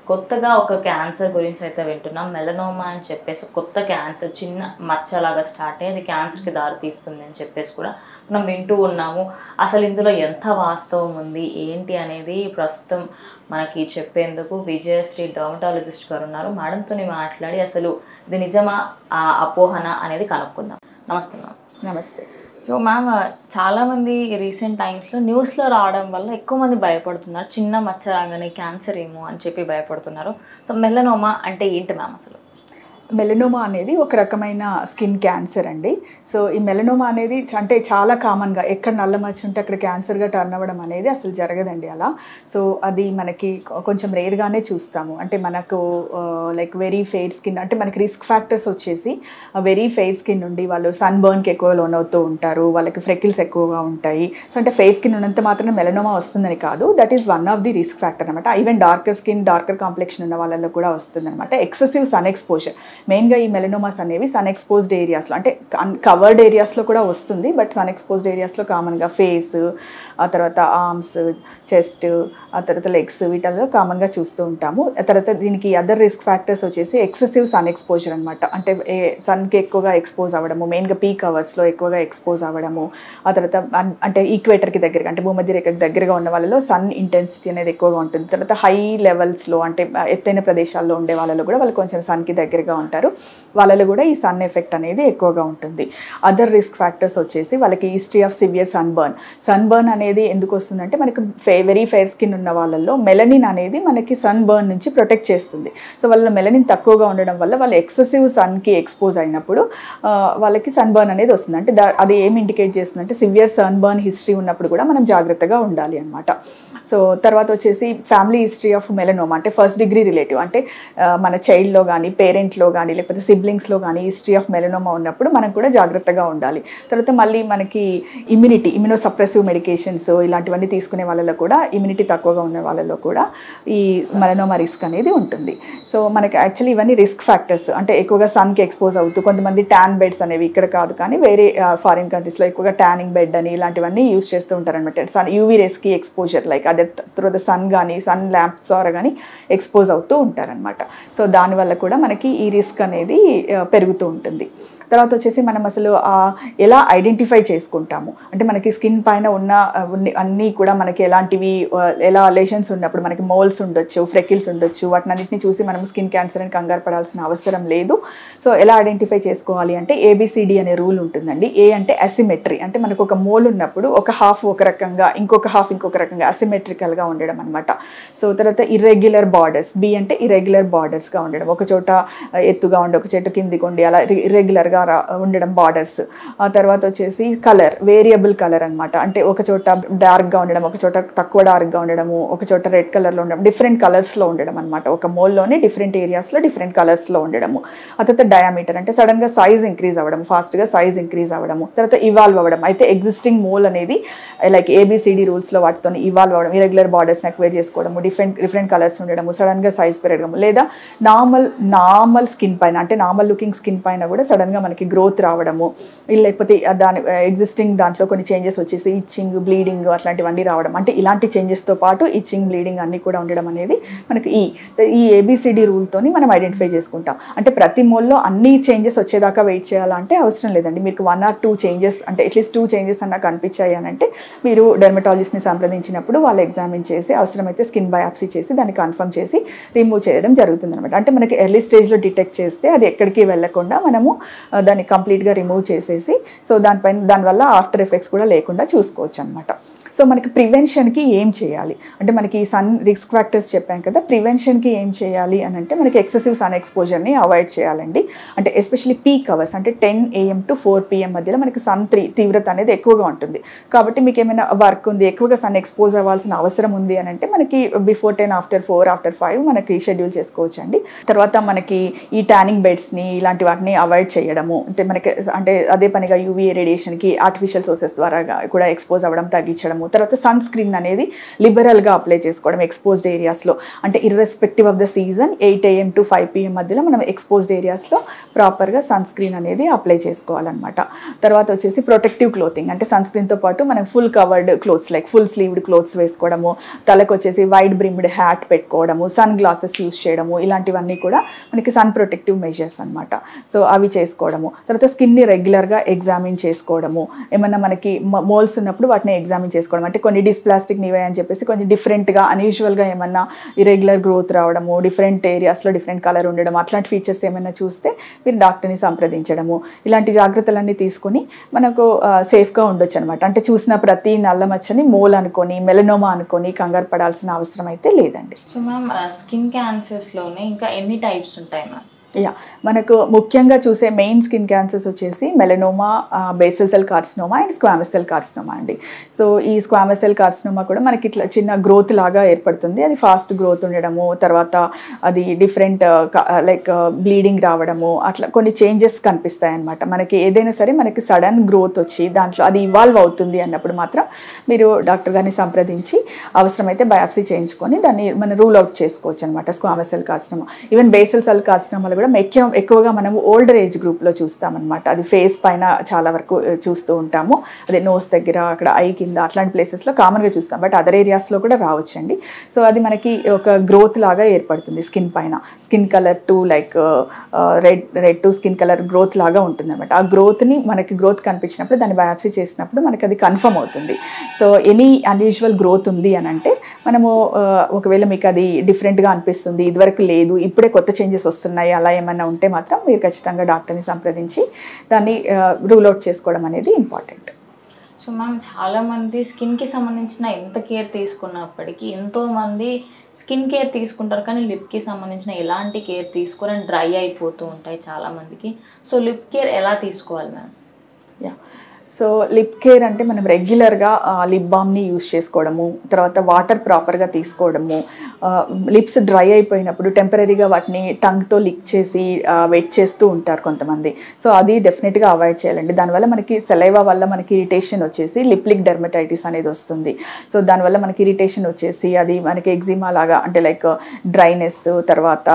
కొత్తగా ఒక క్యాన్సర్ గురించి అయితే వింటున్నాం. మెలనోమా అని చెప్పేసి కొత్త క్యాన్సర్ చిన్న మచ్చలాగా స్టార్ట్ అయ్యి అది క్యాన్సర్‌కి దారితీస్తుంది అని చెప్పేసి కూడా మనం వింటూ ఉన్నాము. అసలు ఇందులో ఎంత వాస్తవం ఉంది, ఏంటి అనేది ప్రస్తుతం మనకి చెప్పేందుకు విజయశ్రీ డర్మటాలజిస్ట్ గారు ఉన్నారు. మేడంతోని మాట్లాడి అసలు ఇది నిజమా, అపోహనా అనేది కనుక్కుందాం. నమస్తే మ్యామ్. నమస్తే. సో మ్యామ్, చాలామంది రీసెంట్ టైమ్స్లో న్యూస్లో రావడం వల్ల ఎక్కువ మంది భయపడుతున్నారు. చిన్న మచ్చ రాగానే క్యాన్సర్ ఏమో అని చెప్పి భయపడుతున్నారు. సో మెలనోమా అంటే ఏంటి మ్యామ్ అసలు? మెలనోమా అనేది ఒక రకమైన స్కిన్ క్యాన్సర్ అండి. సో ఈ మెలనోమా అనేది అంటే చాలా కామన్గా ఎక్కడ నల్ల మచ్చ ఉంటే అక్కడ క్యాన్సర్గా టర్న్ అవ్వడం అనేది అసలు జరగదండి అలా. సో అది మనకి కొంచెం రేర్గానే చూస్తాము. అంటే మనకు లైక్ వెరీ ఫెయిర్ స్కిన్, అంటే మనకి రిస్క్ ఫ్యాక్టర్స్ వచ్చేసి వెరీ ఫెయిర్ స్కిన్ ఉండి వాళ్ళు సన్ బర్న్కి ఎక్కువ లోన్ అవుతూ ఉంటారు, వాళ్ళకి ఫ్రెకిల్స్ ఎక్కువగా ఉంటాయి. సో అంటే ఫెయిర్ స్కిన్ ఉన్నంత మాత్రమే మెలనోమా వస్తుందని కాదు, that is one of the risk factor అనమాట. Even darker skin, darker complexion ఉన్న వాళ్ళలో కూడా వస్తుంది అనమాట. ఎక్సెసివ్ సన్ ఎక్స్పోజర్, మెయిన్గా ఈ మెలనోమాస్ అనేవి సన్ ఎక్స్పోజ్డ్ ఏరియాస్లో, అంటే కవర్డ్ ఏరియాస్లో కూడా వస్తుంది, బట్ సన్ ఎక్స్పోజ్డ్ ఏరియాస్లో కామన్గా ఫేస్, ఆ తర్వాత ఆర్మ్స్, చెస్ట్, ఆ తర్వాత లెగ్స్, వీటిల్లో కామన్గా చూస్తూ ఉంటాము. ఆ తర్వాత దీనికి అదర్ రిస్క్ ఫ్యాక్టర్స్ వచ్చేసి ఎక్సెసివ్ సన్ ఎక్స్పోజర్ అనమాట. అంటే సన్కి ఎక్కువగా ఎక్స్పోజ్ అవ్వడము, మెయిన్గా పీక్ అవర్స్లో ఎక్కువగా ఎక్స్పోజ్ అవ్వడము. ఆ తర్వాత అంటే ఈక్వేటర్కి దగ్గరగా, అంటే భూమధ్య రేఖకి దగ్గరగా ఉన్న వాళ్ళలో సన్ ఇంటెన్సిటీ అనేది ఎక్కువగా ఉంటుంది. తర్వాత హై లెవెల్స్లో, అంటే ఎత్తైన ప్రదేశాల్లో ఉండే వాళ్ళలో కూడా వాళ్ళు కొంచెం సన్కి దగ్గరగా ఉంటారు, వాళ్ళలో కూడా ఈ సన్ ఎఫెక్ట్ అనేది ఎక్కువగా ఉంటుంది. అదర్ రిస్క్ ఫ్యాక్టర్స్ వచ్చేసి వాళ్ళకి history of severe sunburn అనేది ఎందుకు వస్తుందంటే మనకి వెరీ ఫెయిర్ స్కిన్ ఉన్న వాళ్ళల్లో మెలనిన్ అనేది మనకి సన్ బర్న్ నుంచి ప్రొటెక్ట్ చేస్తుంది. సో వాళ్ళ మెలనిన్ తక్కువగా ఉండడం వల్ల వాళ్ళు ఎక్సెసివ్ సన్కి ఎక్స్పోజ్ అయినప్పుడు వాళ్ళకి సన్ బర్న్ అనేది వస్తుంది. అంటే అది ఏం ఇండికేట్ చేస్తుందంటే సివియర్ సన్ బర్న్ హిస్టరీ ఉన్నప్పుడు కూడా మనం జాగ్రత్తగా ఉండాలి అనమాట. సో తర్వాత వచ్చేసి ఫ్యామిలీ హిస్టరీ ఆఫ్ మెలనోమా, అంటే ఫస్ట్ డిగ్రీ రిలేటివ్, అంటే మన చైల్డ్లో కానీ పేరెంట్లో కానీ లేకపోతే సిబ్లింగ్స్లో కానీ హిస్టరీ ఆఫ్ మెలనోమా ఉన్నప్పుడు మనం కూడా జాగ్రత్తగా ఉండాలి. తర్వాత మళ్ళీ మనకి ఇమ్యూనోసప్రెసివ్ మెడికేషన్స్ ఇలాంటివన్నీ తీసుకునే వాళ్ళలో కూడా, ఇమ్యూనిటీ తక్కువగా ఉన్న వాళ్ళలో కూడా ఈ మెలనోమా రిస్క్ అనేది ఉంటుంది. సో మనకి యాక్చువల్లీ ఇవన్నీ రిస్క్ ఫ్యాక్టర్స్. అంటే ఎక్కువగా సన్కి ఎక్స్పోజ్ అవుతూ కొంతమంది ట్యాన్ బెడ్స్ అనేవి, ఇక్కడ కాదు కానీ వేరే ఫారిన్ కంట్రీస్లో ఎక్కువగా ట్యానింగ్ బెడ్ అని ఇలాంటివన్నీ యూజ్ చేస్తూ ఉంటారనమాట. సన్ యూవీ రేస్కి ఎక్స్పోజర్, లైక్ అదే తర్వాత సన్ కానీ సన్ ల్యాంప్స్ ద్వారా కానీ ఎక్స్పోజ్ అవుతూ ఉంటారనమాట. సో దానివల్ల కూడా మనకి ఈ రిస్క్ అనేది పెరుగుతూ ఉంటుంది. తర్వాత వచ్చేసి మనం అసలు ఎలా ఐడెంటిఫై చేసుకుంటాము అంటే మనకి స్కిన్ పైన ఉన్న అన్నీ కూడా మనకి ఎలాంటివి, ఎలా లెషన్స్ ఉన్నప్పుడు మనకి మోల్స్ ఉండొచ్చు, ఫ్రెకిల్స్ ఉండొచ్చు, వాటినన్నింటినీ చూసి మనం స్కిన్ క్యాన్సర్ అని కంగారు పడాల్సిన అవసరం లేదు. సో ఎలా ఐడెంటిఫై చేసుకోవాలి అంటే ABCD అనే రూల్ ఉంటుందండి. ఏ అంటే అసిమెట్రీ, అంటే మనకు ఒక మోల్ ఉన్నప్పుడు ఒక హాఫ్ ఒక రకంగా, ఇంకొక హాఫ్ ఇంకొక రకంగా అసిమెట్రికల్గా ఉండడం అనమాట. సో తర్వాత ఇర్రెగ్యులర్ బార్డర్స్, B అంటే ఇర్రెగ్యులర్ బార్డర్స్గా ఉండడం, ఒక చోట ఎత్తుగా ఉండి ఒక చోట కిందికి ఉండి అలా ఇర్రెగ్యులర్గా ఉండడం బార్డర్స్. ఆ తర్వాత వచ్చేసి కలర్, వేరియబుల్ కలర్ అనమాట. అంటే ఒక చోట డార్క్గా ఉండడం, ఒక చోట తక్కువ డార్క్గా ఉండడము, ఒక చోట రెడ్ కలర్లో ఉండడం, డిఫరెంట్ కలర్స్లో ఉండడం అనమాట. ఒక మోల్లోనే డిఫరెంట్ ఏరియాస్లో డిఫరెంట్ కలర్స్లో ఉండడము. ఆ తర్వాత డయామీటర్, అంటే సడన్గా సైజ్ ఇంక్రీజ్ అవ్వడం, ఫాస్ట్గా సైజ్ ఇంక్రీజ్ అవ్వడము. తర్వాత ఇవాల్వ్ అవ్వడం, అయితే ఎగ్జిస్టింగ్ మోల్ అనేది లైక్ ABCD రూల్స్లో వాటితో ఇవాల్వ్ అవ్వడం, ఇరెగ్యులర్ బార్డర్స్ని అక్వైర్ చేసుకోవడము, డిఫరెంట్ కలర్స్ ఉండడము, సడన్గా సైజ్ పెరగడము, లేదా నార్మల్ స్కిన్ పైన, అంటే నార్మల్ లుకింగ్ స్కిన్ పైన కూడా సడన్గా మనకి గ్రోత్ రావడము, లేకపోతే దాని ఎగ్జిస్టింగ్ దాంట్లో కొన్ని చేంజెస్ వచ్చేసి ఇచ్చింగ్, బ్లీడింగ్ అట్లాంటివన్నీ రావడం. అంటే ఇలాంటి చేంజెస్తో పాటు ఇచ్చింగ్, బ్లీడింగ్ అన్నీ కూడా ఉండడం అనేది మనకి ఈ ABCD రూల్తోని మనం ఐడెంటిఫై చేసుకుంటాం. అంటే ప్రతి మోల్లో అన్ని చేంజెస్ వచ్చేదాకా వెయిట్ చేయాలంటే అవసరం లేదండి. మీకు 1 or 2 చేంజెస్, అంటే అట్లీస్ట్ 2 చేంజెస్ అన్నా కనిపించాయి అని అంటే మీరు డెర్మటాలజిస్ట్ని సంప్రదించినప్పుడు వాళ్ళు ఎగ్జామిన్ చేసి అవసరమైతే స్కిన్ బయాప్సీ చేసి దాన్ని కన్ఫర్మ్ చేసి రిమూవ్ చేయడం జరుగుతుంది అనమాట. అంటే మనకి ఎర్లీ స్టేజ్లో డిటెక్ట్ చేస్తే అది ఎక్కడికి వెళ్ళకుండా మనము దాన్ని కంప్లీట్గా రిమూవ్ చేసేసి, సో దానివల్ల ఆఫ్టర్ ఎఫెక్ట్స్ కూడా లేకుండా చూసుకోవచ్చు అనమాట. సో మనకి ప్రివెన్షన్కి ఏం చేయాలి అంటే, మనకి సన్ రిస్క్ ఫ్యాక్టర్స్ చెప్పాం కదా, ప్రివెన్షన్కి ఏం చేయాలి అని అంటే మనకి ఎక్సెసివ్ సన్ ఎక్స్పోజర్ని అవాయిడ్ చేయాలండి. అంటే ఎస్పెషల్లీ పీక్ అవర్స్, అంటే 10 AM to 4 PM మధ్యలో మనకి సన్ తీవ్రత అనేది ఎక్కువగా ఉంటుంది. కాబట్టి మీకు ఏమైనా వర్క్ ఉంది, ఎక్కువగా సన్ ఎక్స్పోజ్ అవ్వాల్సిన అవసరం ఉంది అని అంటే మనకి బిఫోర్ 10, ఆఫ్టర్ 4, ఆఫ్టర్ 5 మనకి షెడ్యూల్ చేసుకోవచ్చు అండి. తర్వాత మనకి ఈ ట్యానింగ్ బెడ్స్ని ఇలాంటి వాటిని అవాయిడ్ చేయడము, అంటే మనకి అంటే అదే పనిగా UVA రేడియేషన్కి ఆర్టిఫిషియల్ సోర్సెస్ ద్వారా కూడా ఎక్స్పోజ్ అవ్వడం తగ్గించడం, చేసుకోవడము. తర్వాత సన్ స్క్రీన్ అనేది లిబరల్గా అప్లై చేసుకోవడం ఎక్స్పోజ్డ్ ఏరియాస్లో, అంటే irrespective of the season 8 AM to 5 PM మధ్యలో మనం ఎక్స్పోజ్డ్ ఏరియాస్లో ప్రాపర్గా సన్ స్క్రీన్ అనేది అప్లై చేసుకోవాలన్నమాట. తర్వాత వచ్చేసి ప్రొటెక్టివ్ క్లోతింగ్, అంటే సన్ స్క్రీన్తో పాటు మనం full covered clothes like full sleeved clothes వేసుకోవడము, తలకు వచ్చేసి వైడ్ బ్రిమ్డ్ హ్యాట్ పెట్టుకోవడము, సన్ గ్లాసెస్ యూస్ చేయడము, ఇలాంటివన్నీ కూడా మనకి సన్ ప్రొటెక్టివ్ మెజర్స్ అనమాట. సో అవి చేసుకోవడము. తర్వాత స్కిన్ని రెగ్యులర్గా ఎగ్జామిన్ చేసుకోవడము, ఏమన్నా మనకి మోల్స్ ఉన్నప్పుడు వాటిని ఎగ్జామిన్ చేసుకోవడం, అంటే కొన్ని డిస్ప్లాస్టిక్ నివే అని చెప్పేసి కొంచెం డిఫరెంట్గా అన్యూజువల్గా ఏమన్నా ఇరెగ్యులర్ గ్రోత్ రావడము, డిఫరెంట్ ఏరియాస్లో డిఫరెంట్ కలర్ ఉండడం, అట్లాంటి ఫీచర్స్ ఏమైనా చూస్తే మీరు డాక్టర్ని సంప్రదించడము. ఇలాంటి జాగ్రత్తలన్నీ తీసుకొని మనకు సేఫ్గా ఉండొచ్చు అనమాట. అంటే చూసిన ప్రతి నల్ల మచ్చని మోల్ అనుకొని మెలనోమా అనుకొని కంగారు పడాల్సిన అవసరం అయితే లేదండి. సో మ్యామ్ స్కిన్ క్యాన్సర్స్లోనే ఇంకా ఎన్ని టైప్స్ ఉంటాయి మ్యామ్? మనకు ముఖ్యంగా చూసే మెయిన్ స్కిన్ క్యాన్సర్స్ వచ్చేసి melanoma, basal cell carcinoma and squamous cell carcinoma అండి. సో ఈ స్క్వామస్ సెల్ కార్సినోమా కూడా మనకి ఇట్లా చిన్న గ్రోత్ లాగా ఏర్పడుతుంది. అది ఫాస్ట్ గ్రోత్ ఉండడము, తర్వాత అది డిఫరెంట్ లైక్ బ్లీడింగ్ రావడము, అట్లా కొన్ని చేంజెస్ కనిపిస్తాయి అన్నమాట. మనకి ఏదైనా సరే మనకి సడన్ గ్రోత్ వచ్చి దాంట్లో అది ఇవాల్వ్ అవుతుంది అన్నప్పుడు మాత్రం మీరు డాక్టర్ గారిని సంప్రదించి అవసరమైతే బయాప్సీ చేయించుకొని దాన్ని మనం రూల్ అవుట్ చేసుకోవచ్చు అనమాట. Squamous cell carcinoma, even basal cell కార్సినోమాలో కూడా ఎక్కువగా మనము ఓల్డర్ ఏజ్ గ్రూప్లో చూస్తామన్నమాట. అది ఫేస్ పైన చాలా వరకు చూస్తూ ఉంటాము, అదే నోస్ దగ్గర, అక్కడ ఐ కింద, అట్లాంటి ప్లేసెస్లో కామన్గా చూస్తాం. బట్ అదర్ ఏరియాస్లో కూడా రావచ్చండి. సో అది మనకి ఒక గ్రోత్ లాగా ఏర్పడుతుంది స్కిన్ పైన, skin colour to like red to skin colour growth లాగా ఉంటుంది అనమాట. ఆ గ్రోత్ని మనకి గ్రోత్ కనిపించినప్పుడు దాన్ని బయాప్సీ చేసినప్పుడు మనకి అది కన్ఫర్మ్ అవుతుంది. సో ఎనీ అన్యూజువల్ గ్రోత్ ఉంది అని అంటే మనము ఒకవేళ మీకు అది డిఫరెంట్గా అనిపిస్తుంది, ఇదివరకు లేదు, ఇప్పుడే కొత్త చేంజెస్ వస్తున్నాయి, అలా ఏమైనా ఉంటే మాత్రం మీరు ఖచ్చితంగా డాక్టర్ని సంప్రదించి దాన్ని రూల్ అవుట్ చేసుకోవడం అనేది ఇంపార్టెంట్. సో మ్యామ్ చాలామంది స్కిన్కి సంబంధించిన ఎంత కేర్ తీసుకున్నప్పటికీ ఎంతోమంది స్కిన్ కేర్ తీసుకుంటారు కానీ లిప్కి సంబంధించిన ఎలాంటి కేర్ తీసుకోరని డ్రై అయిపోతూ ఉంటాయి చాలామందికి. సో లిప్ కేర్ ఎలా తీసుకోవాలి మ్యామ్? సో లిప్ కేర్ అంటే మనం రెగ్యులర్గా లిప్ బామ్ని యూస్ చేసుకోవడము, తర్వాత వాటర్ ప్రాపర్గా తీసుకోవడము, లిప్స్ డ్రై అయిపోయినప్పుడు టెంపరీగా వాటిని టంగ్తో లిక్ చేసి వెట్ చేస్తూ ఉంటారు కొంతమంది. సో అది డెఫినెట్గా అవాయిడ్ చేయాలండి. దానివల్ల మనకి సెలైవా వల్ల మనకి ఇరిటేషన్ వచ్చేసి లిప్లిక్ డెర్మటైటిస్ అనేది వస్తుంది. సో దానివల్ల మనకి ఇరిటేషన్ వచ్చేసి అది మనకి ఎగ్జిమా లాగా, అంటే లైక్ డ్రైనెస్, తర్వాత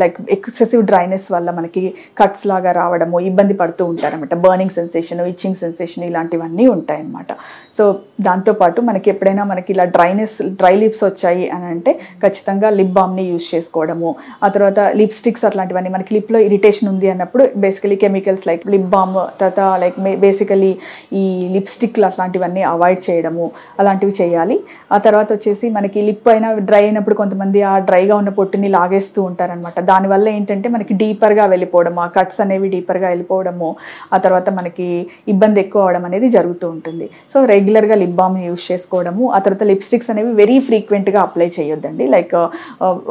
లైక్ ఎక్సెసివ్ డ్రైనెస్ వల్ల మనకి కట్స్ లాగా రావడము, ఇబ్బంది పడుతూ ఉంటారన్నమాట. బర్నింగ్ సెన్సేషన్, ఇచ్చింగ్ సెన్సేషన్ ఇలాంటివన్నీ ఉంటాయన్నమాట. సో దాంతోపాటు మనకి ఎప్పుడైనా మనకి ఇలా డ్రై లిప్స్ వచ్చాయి అని అంటే ఖచ్చితంగా లిప్ బామ్ని యూస్ చేసుకోవడము. ఆ తర్వాత లిప్స్టిక్స్ అట్లాంటివన్నీ మనకి లిప్లో ఇరిటేషన్ ఉంది అన్నప్పుడు basically chemicals like lip balm, తర్వాత లైక్ బేసికలీ ఈ లిప్స్టిక్లు అట్లాంటివన్నీ అవాయిడ్ చేయడము, అలాంటివి చేయాలి. ఆ తర్వాత వచ్చేసి మనకి లిప్ అయినా డ్రై అయినప్పుడు కొంతమంది ఆ డ్రైగా ఉన్న పొట్టుని లాగేస్తూ ఉంటారనమాట. దానివల్ల ఏంటంటే మనకి డీపర్గా వెళ్ళిపోవడము, ఆ కట్స్ అనేవి డీపర్గా వెళ్ళిపోవడము, ఆ తర్వాత మనకి ఇబ్బంది ఎక్కువ అవడం అనేది జరుగుతూ ఉంటుంది. సో రెగ్యులర్గా లిప్ బామ్ యూస్ చేసుకోవడము. ఆ తర్వాత లిప్స్టిక్స్ అనేవి వెరీ ఫ్రీక్వెంట్గా అప్లై చేయొద్దండి. Like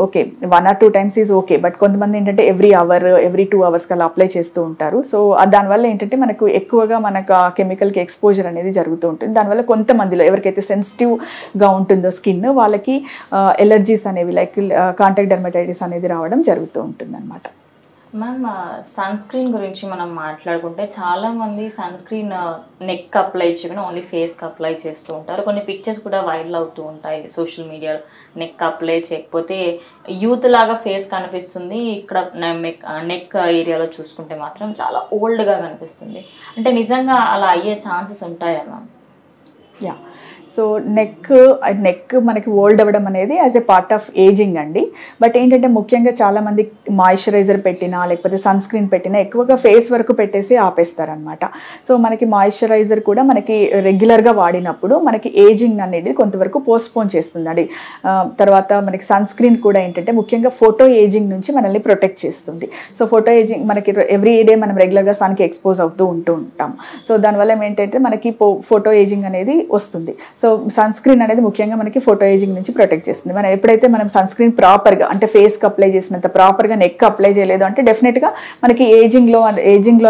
okay 1 or 2 times is okay, but కొంతమంది ఏంటంటే ఎవ్రీ 2 hours అలా అప్లై చేస్తూ ఉంటారు. సో దానివల్ల ఏంటంటే మనకు ఎక్కువగా మనకు ఆ కెమికల్కి ఎక్స్పోజర్ అనేది జరుగుతూ ఉంటుంది. దానివల్ల కొంతమందిలో ఎవరికైతే సెన్సిటివ్గా ఉంటుందో స్కిన్ వాళ్ళకి ఎలర్జీస్ అనేవి లైక్ కాంటాక్ట్ డెర్మటైటిస్ అనేది రావడం జరుగుతూ ఉంటుంది అనమాట. మ్యామ్ సన్ స్క్రీన్ గురించి మనం మాట్లాడుకుంటే చాలామంది సన్ స్క్రీన్ నెక్ అప్లై చేయకుండా ఓన్లీ ఫేస్కి అప్లై చేస్తూ ఉంటారు. కొన్ని పిక్చర్స్ కూడా వైరల్ అవుతూ ఉంటాయి సోషల్ మీడియాలో. నెక్ అప్లై చేయకపోతే యూత్ లాగా ఫేస్ కనిపిస్తుంది, ఇక్కడ నెక్ ఏరియాలో చూసుకుంటే మాత్రం చాలా ఓల్డ్గా కనిపిస్తుంది. అంటే నిజంగా అలా అయ్యే ఛాన్సెస్ ఉంటాయా మ్యామ్? సో నెక్ మనకి ఓల్డ్ అవ్వడం అనేది as a part of ageing అండి. బట్ ఏంటంటే ముఖ్యంగా చాలామంది మాయిశ్చరైజర్ పెట్టినా లేకపోతే సన్ స్క్రీన్ పెట్టినా ఎక్కువగా ఫేస్ వరకు పెట్టేసి ఆపేస్తారనమాట. సో మనకి మాయిశ్చరైజర్ కూడా మనకి రెగ్యులర్గా వాడినప్పుడు మనకి ఏజింగ్ అనేది కొంతవరకు పోస్ట్పోన్ చేస్తుందండి. తర్వాత మనకి సన్ స్క్రీన్ కూడా ఏంటంటే ముఖ్యంగా ఫోటో ఏజింగ్ నుంచి మనల్ని ప్రొటెక్ట్ చేస్తుంది. సో ఫోటో ఏజింగ్ మనకి ఎవ్రీ డే మనం రెగ్యులర్గా సన్కి ఎక్స్పోజ్ అవుతూ ఉంటాం. సో దానివల్ల ఏంటంటే మనకి ఫోటో ఏజింగ్ అనేది వస్తుంది. సో సన్ స్క్రీన్ అనేది ముఖ్యంగా మనకి ఫోటో ఏజింగ్ నుంచి ప్రొటెక్ట్ చేస్తుంది. మనం ఎప్పుడైతే మనం సన్ స్క్రీన్ ప్రాపర్గా అంటే ఫేస్కి అప్లై చేసినంత ప్రాపర్గా నెక్ అప్లై చేయలేదు అంటే డెఫినెట్గా మనకి ఏజింగ్లో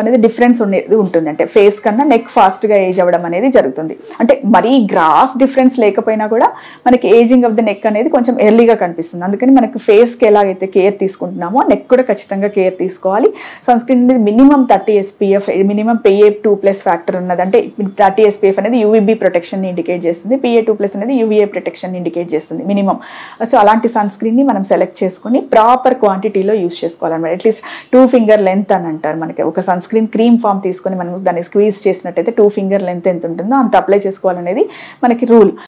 అనేది డిఫరెన్స్ ఉంటుంది. అంటే ఫేస్ కన్నా నెక్ ఫాస్ట్గా ఏజ్ అవ్వడం అనేది జరుగుతుంది. అంటే మరీ గ్రాస్ డిఫరెన్స్ లేకపోయినా కూడా మనకి ఏజింగ్ ఆఫ్ ద నెక్ అనేది కొంచెం ఎర్లీగా కనిపిస్తుంది. అందుకని మనకి ఫేస్కి ఎలాగైతే కేర్ తీసుకుంటున్నామో నెక్ కూడా ఖచ్చితంగా కేర్ తీసుకోవాలి. సన్ స్క్రీన్ అనేది minimum 30 SPF, minimum PA2+ factor ఉన్నది. అంటే 30 SPF అనేది UVB ప్రొటెక్షన్ని ఇండికేట్ చేస్తుంది. చేస్తుంది. PA2+ అనేది UVA ప్రొటెక్షన్ ఇండికేట్ చేస్తుంది మినిమం. సో అలాంటి సన్ స్క్రీన్ని మనం సెలెక్ట్ చేసుకుని ప్రాపర్ క్వాంటిటీలో యూస్ చేసుకోవాలన్నమాట. అట్లీస్ట్ 2 ఫింగర్ లెంత్ అని అంటారు. మనకి ఒక సన్ స్క్రీన్ క్రీమ్ ఫామ్ తీసుకొని మనం దాన్ని స్క్వీజ్ చేసినట్టయితే 2 ఫింగర్ లెంత్ ఎంత ఉంటుందో అంత అప్లై చేసుకోవాలనేది మనకి రూల్.